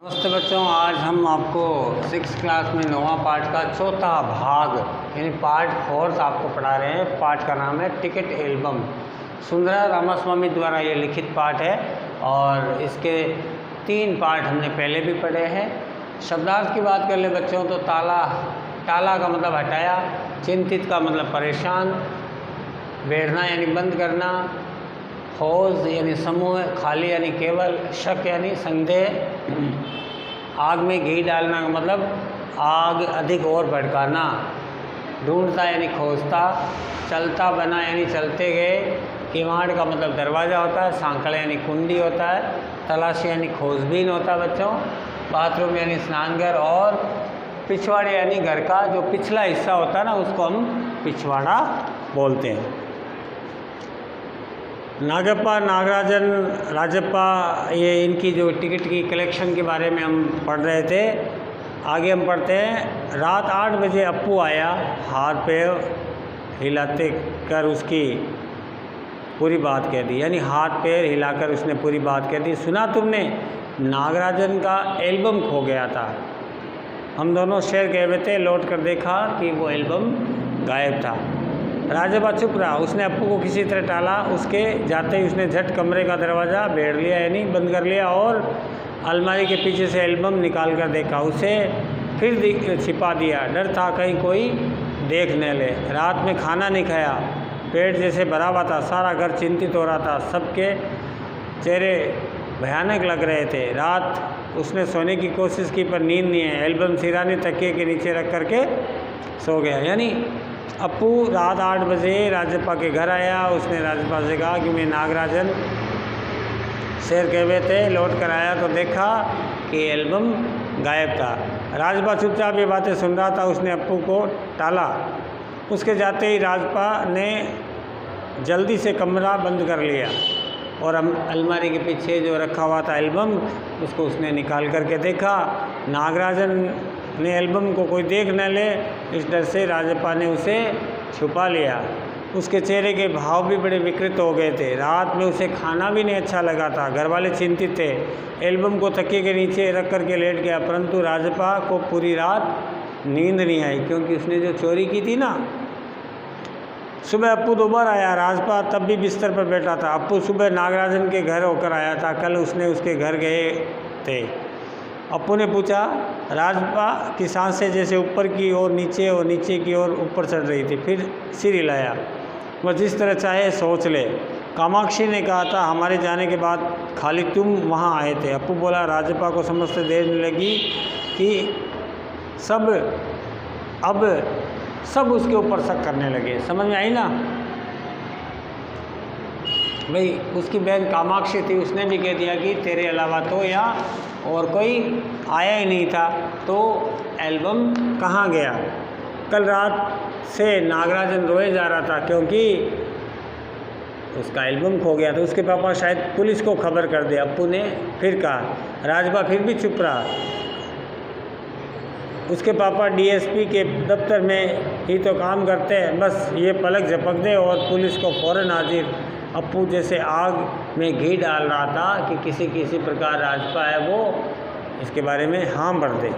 नमस्ते बच्चों, आज हम आपको 6th क्लास में 9वां पार्ट का चौथा भाग यानी पार्ट 4 आपको पढ़ा रहे हैं। पार्ट का नाम है टिकट एल्बम। सुंदरा रामास्वामी द्वारा ये लिखित पाठ है और इसके 3 पार्ट हमने पहले भी पढ़े हैं। शब्दार्थ की बात कर ले बच्चों तो टाला का मतलब हटाया, चिंतित का मतलब परेशान, बैठना यानी बंद करना, हौज यानी समूह, खाली यानी केवल, शक यानी संदेह, आग में घी डालना का मतलब आग अधिक और भड़काना, ढूंढता यानी खोजता, चलता बना यानी चलते गए, किवाड़ का मतलब दरवाज़ा होता है, सांकड़ यानी कुंडी होता है, तलाशी यानी खोजबीन होता है बच्चों, बाथरूम यानी स्नानघर, और पिछवाड़े यानी घर का जो पिछला हिस्सा होता है ना उसको हम पिछवाड़ा बोलते हैं। नागप्पा, नागराजन, राजप्पा, ये इनकी जो टिकट की कलेक्शन के बारे में हम पढ़ रहे थे। आगे हम पढ़ते हैं। रात 8 बजे अप्पू आया, हाथ पैर हिलाते कर उसकी पूरी बात कह दी, यानी हाथ पैर हिलाकर उसने पूरी बात कह दी। सुना तुमने नागराजन का एल्बम खो गया था। हम दोनों शहर गए हुए थे, लौट कर देखा कि वो एल्बम गायब था। राजप्पा चुप रहा, उसने अप्पू को किसी तरह टाला। उसके जाते ही उसने झट कमरे का दरवाज़ा भेड़ लिया यानी बंद कर लिया और अलमारी के पीछे से एल्बम निकाल कर देखा। उसे फिर छिपा दिया, डर था कहीं कोई देख न ले। रात में खाना नहीं खाया, पेट जैसे भरा हुआ था, सारा घर चिंतित हो रहा था, सबके चेहरे भयानक लग रहे थे। रात उसने सोने की कोशिश की पर नींद नहीं है। एल्बम सिराने तकिए के नीचे रख करके सो गया। यानी अप्पू रात 8 बजे राजप्पा के घर आया। उसने राजप्पा से कहा कि मैं नागराजन शहर गए हुए थे, लौट कर आया तो देखा कि एल्बम गायब था। राजप्पा चुपचाप ये बातें सुन रहा था। उसने अप्पू को टाला। उसके जाते ही राजप्पा ने जल्दी से कमरा बंद कर लिया और अलमारी के पीछे जो रखा हुआ था एल्बम उसको उसने निकाल करके देखा। नागराजन ने एल्बम को कोई देख न ले, इस डर से राजप्पा ने उसे छुपा लिया। उसके चेहरे के भाव भी बड़े विकृत हो गए थे। रात में उसे खाना भी नहीं अच्छा लगा था। घर वाले चिंतित थे। एल्बम को तकिए के नीचे रख करके लेट गया, परंतु राजप्पा को पूरी रात नींद नहीं आई क्योंकि उसने जो चोरी की थी ना। सुबह अप्पू दोबारा आया। राजप्पा तब भी बिस्तर पर बैठा था। अप्पू सुबह नागराजन के घर होकर आया था, कल उसने उसके घर गए थे। अप्पू ने पूछा। राजप्पा की सांसें जैसे ऊपर की ओर नीचे और नीचे की ओर ऊपर चढ़ रही थी। फिर सिर हिलाया। वह जिस तरह चाहे सोच ले। कामाक्षी ने कहा था हमारे जाने के बाद खाली तुम वहाँ आए थे। अप्पू बोला। राजप्पा को समझते देर लगी कि सब उसके ऊपर शक करने लगे। समझ में आई ना भाई। उसकी बहन कामाक्षी थी, उसने भी कह दिया कि तेरे अलावा तो यहाँ और कोई आया ही नहीं था, तो एल्बम कहाँ गया। कल रात से नागराजन रोए जा रहा था क्योंकि उसका एल्बम खो गया। तो उसके पापा शायद पुलिस को खबर कर दे, अप्पू ने फिर कहा। राजप्पा फिर भी चुप रहा। उसके पापा डीएसपी के दफ्तर में ही तो काम करते हैं, बस ये पलक झपक दे और पुलिस को फ़ौरन हाजिर। अप्पू जैसे आग में घी डाल रहा था कि किसी प्रकार राजप्पा है वो इसके बारे में हाँ भर दे।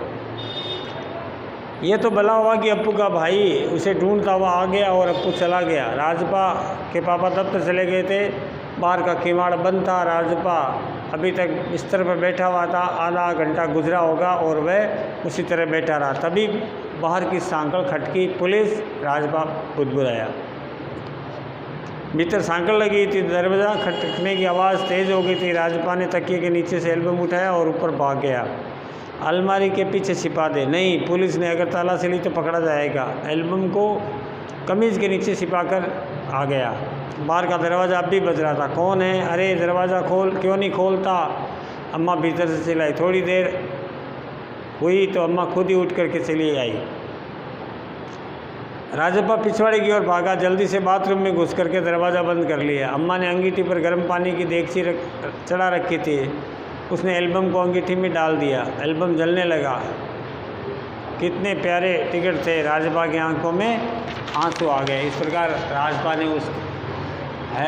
ये तो भला हुआ कि अप्पू का भाई उसे ढूंढता हुआ आ गया और अप्पू चला गया। राजप्पा के पापा दफ्तर चले गए थे। बाहर का किवाड़ बंद था। राजप्पा अभी तक बिस्तर पर बैठा हुआ था। आधा घंटा गुजरा होगा और वह उसी तरह बैठा रहा। तभी बाहर की सांकड़ खटकी। पुलिस। राजप्पा बुदबुदाया। भीतर सांकड़ लगी थी। दरवाज़ा खटखने की आवाज़ तेज़ हो गई थी। राजप्पा ने तकिए के नीचे से एल्बम उठाया और ऊपर भाग गया। अलमारी के पीछे छिपा दे। नहीं, पुलिस ने अगर ताला से ली तो पकड़ा जाएगा। एल्बम को कमीज़ के नीचे छिपाकर आ गया। बाहर का दरवाज़ा अब भी बज रहा था। कौन है? अरे दरवाज़ा खोल। क्यों नहीं खोलता? अम्मा भीतर से चिल्लाई। थोड़ी देर हुई तो अम्मा खुद ही उठ करके चली आई। राजप्पा पिछवाड़े की ओर भागा। जल्दी से बाथरूम में घुस करके दरवाज़ा बंद कर लिया। अम्मा ने अंगीठी पर गर्म पानी की देगची चढ़ा रखी थी। उसने एल्बम को अंगीठी में डाल दिया। एल्बम जलने लगा। कितने प्यारे टिकट थे। राजप्पा की आंखों में आंसू आ गए। इस प्रकार राजप्पा ने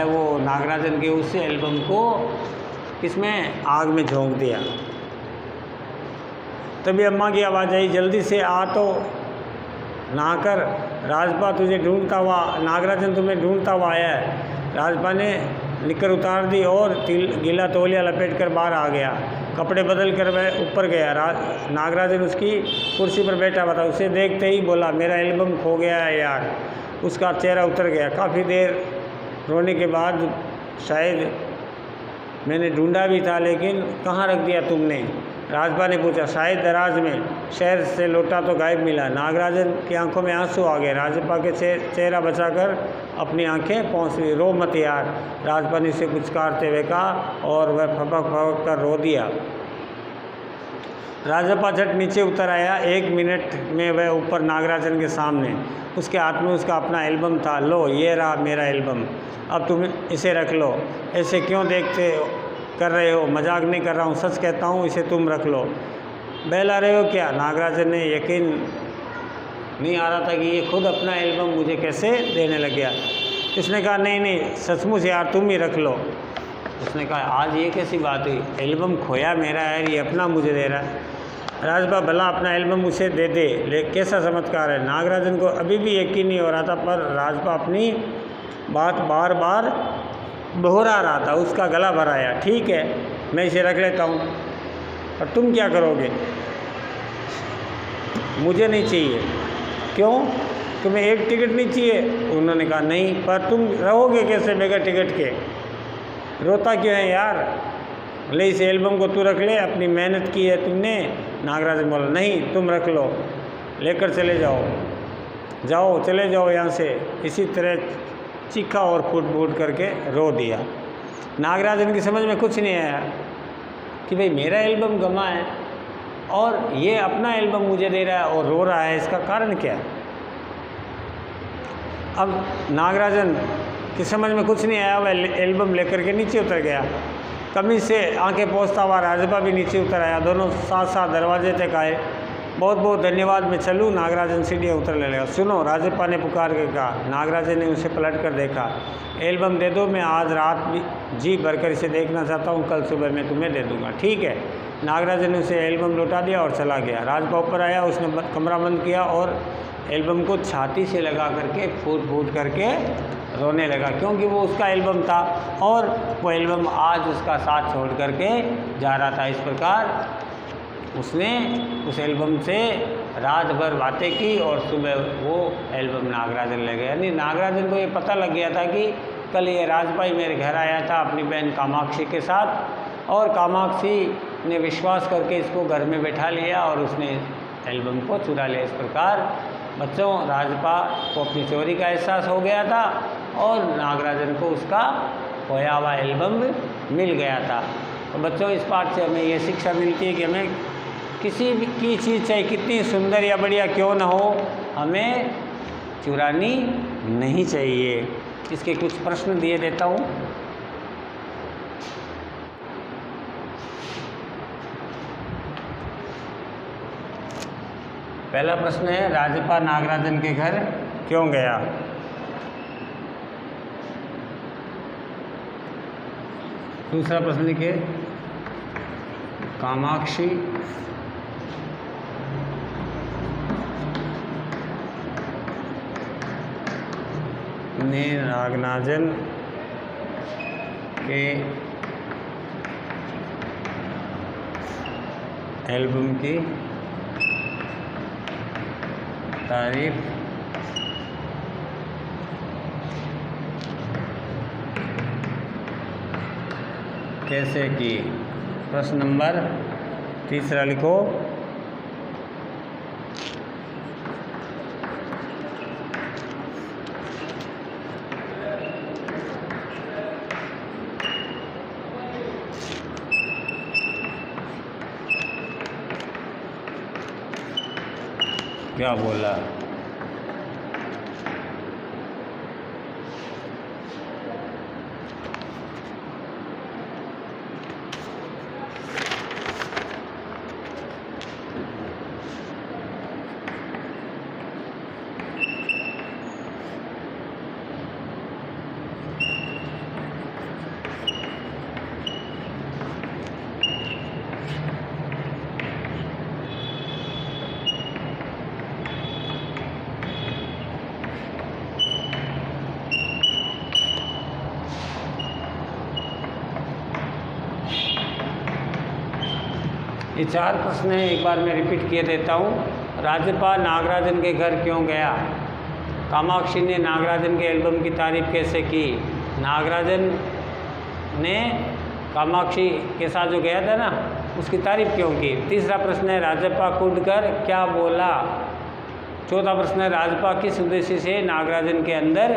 वो नागराजन के उस एल्बम को किसमें आग में झोंक दिया। तभी अम्मा की आवाज़ आई, जल्दी से आ तो नहाकर, राजपा तुझे ढूंढता हुआ, नागराजन तुम्हें ढूंढता हुआ आया है। राजपा ने निकर उतार दी और गीला तौलिया लपेट कर बाहर आ गया। कपड़े बदल कर वह ऊपर गया। नागराजन उसकी कुर्सी पर बैठा हुआ था। उसे देखते ही बोला, मेरा एल्बम खो गया है यार। उसका चेहरा उतर गया। काफ़ी देर रोने के बाद, शायद मैंने ढूंढा भी था, लेकिन कहाँ रख दिया तुमने? राजपा ने पूछा। शायद दराज में, शहर से लौटा तो गायब मिला। नागराजन की आंखों में आंसू आ गए। राजपा के चेहरा बचाकर अपनी आंखें पहुँच ली। रो मत यार, राजपा ने उसे पुचकारते हुए कहा, और वह फपक फपक कर रो दिया। राजपा झट नीचे उतर आया। 1 मिनट में वह ऊपर नागराजन के सामने। उसके हाथ में उसका अपना एल्बम था। लो, ये रहा मेरा एल्बम, अब तुम इसे रख लो। ऐसे क्यों देखते कर रहे हो? मजाक नहीं कर रहा हूँ, सच कहता हूँ, इसे तुम रख लो। बहला रहे हो क्या? नागराजन ने यकीन नहीं आ रहा था कि ये खुद अपना एल्बम मुझे कैसे देने लग गया। इसने कहा, नहीं नहीं, सचमुच यार, तुम ही रख लो। उसने कहा, आज ये कैसी बात हुई? एल्बम खोया मेरा है, ये अपना मुझे दे रहा है। राजपा, भला अपना एल्बम उसे दे दे। कैसा चमत्कार है। नागराजन को अभी भी यकीन नहीं हो रहा था, पर राजपा अपनी बात बार बार दोहरा रहा था। उसका गला भर आया। ठीक है, मैं इसे रख लेता हूँ, और तुम क्या करोगे? मुझे नहीं चाहिए। क्यों? तुम्हें एक टिकट नहीं चाहिए? उन्होंने कहा, नहीं। पर तुम रहोगे कैसे बगैर टिकट के? रोता क्यों है यार? ले, इस एल्बम को तू रख ले, अपनी मेहनत की है तुमने। नागराजन बोला, नहीं, तुम रख लो, लेकर चले जाओ, जाओ, चले जाओ यहाँ से। इसी तरह चीखा और फूट फूट करके रो दिया। नागराजन की समझ में कुछ नहीं आया कि भाई मेरा एल्बम गमा है और ये अपना एल्बम मुझे दे रहा है और रो रहा है, इसका कारण क्या है? अब नागराजन की समझ में कुछ नहीं आया। वह एल्बम लेकर के नीचे उतर गया। कमीज से आंखें पोंछता हुआ राजपा भी नीचे उतर आया। दोनों साथ साथ दरवाजे तक आए। बहुत बहुत धन्यवाद, मैं चलूँ? नागराजन सीढ़ियाँ उतर ले लगा। सुनो, राजपा ने पुकार के कहा। नागराजन ने उसे पलट कर देखा। एल्बम दे दो, मैं आज रात भी जी भरकर इसे देखना चाहता हूँ, कल सुबह मैं तुम्हें दे दूँगा। ठीक है। नागराजन ने उसे एल्बम लौटा दिया और चला गया। राजपा ऊपर आया। उसने कमरा बंद किया और एल्बम को छाती से लगा करके फूट फूट करके रोने लगा, क्योंकि वो उसका एल्बम था और वो एल्बम आज उसका साथ छोड़ करके जा रहा था। इस प्रकार उसने उस एल्बम से रात भर बातें की और सुबह वो एल्बम नागराजन ले गया। यानी नागराजन को ये पता लग गया था कि कल ये राजपा ही मेरे घर आया था अपनी बहन कामाक्षी के साथ, और कामाक्षी ने विश्वास करके इसको घर में बैठा लिया और उसने एल्बम को चुरा लिया। इस प्रकार बच्चों, राजपा को अपनी चोरी का एहसास हो गया था और नागराजन को उसका खोया हुआ एल्बम मिल गया था। तो बच्चों, इस पाठ से हमें ये शिक्षा मिलती है कि हमें किसी भी की चीज़ चाहे कितनी सुंदर या बढ़िया क्यों न हो, हमें चुरानी नहीं चाहिए। इसके कुछ प्रश्न दिए देता हूँ। पहला प्रश्न है, राजपा नागराजन के घर क्यों गया? दूसरा प्रश्न लिखिए, कामाक्षी ने नागराजन के एल्बम की तारीफ कैसे की? प्रश्न नंबर तीसरा लिखो, क्या बोला? ये 4 प्रश्न हैं, एक बार मैं रिपीट किए देता हूँ। राजप्पा नागराजन के घर क्यों गया? कामाक्षी ने नागराजन के एल्बम की तारीफ कैसे की? नागराजन ने कामाक्षी के साथ जो गया था ना, उसकी तारीफ क्यों की? तीसरा प्रश्न है राजप्पा कूदकर क्या बोला? चौथा प्रश्न है राजप्पा किस उद्देश्य से नागराजन के अंदर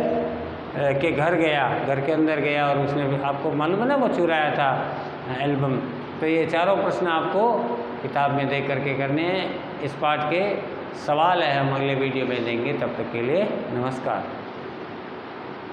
के घर गया, घर के अंदर गया और उसने, आपको मालूम है ना, वो चुराया था एल्बम। तो ये चारों प्रश्न आपको किताब में देख करके करने हैं। इस पाठ के सवाल है हम अगले वीडियो में देंगे। तब तक के लिए नमस्कार।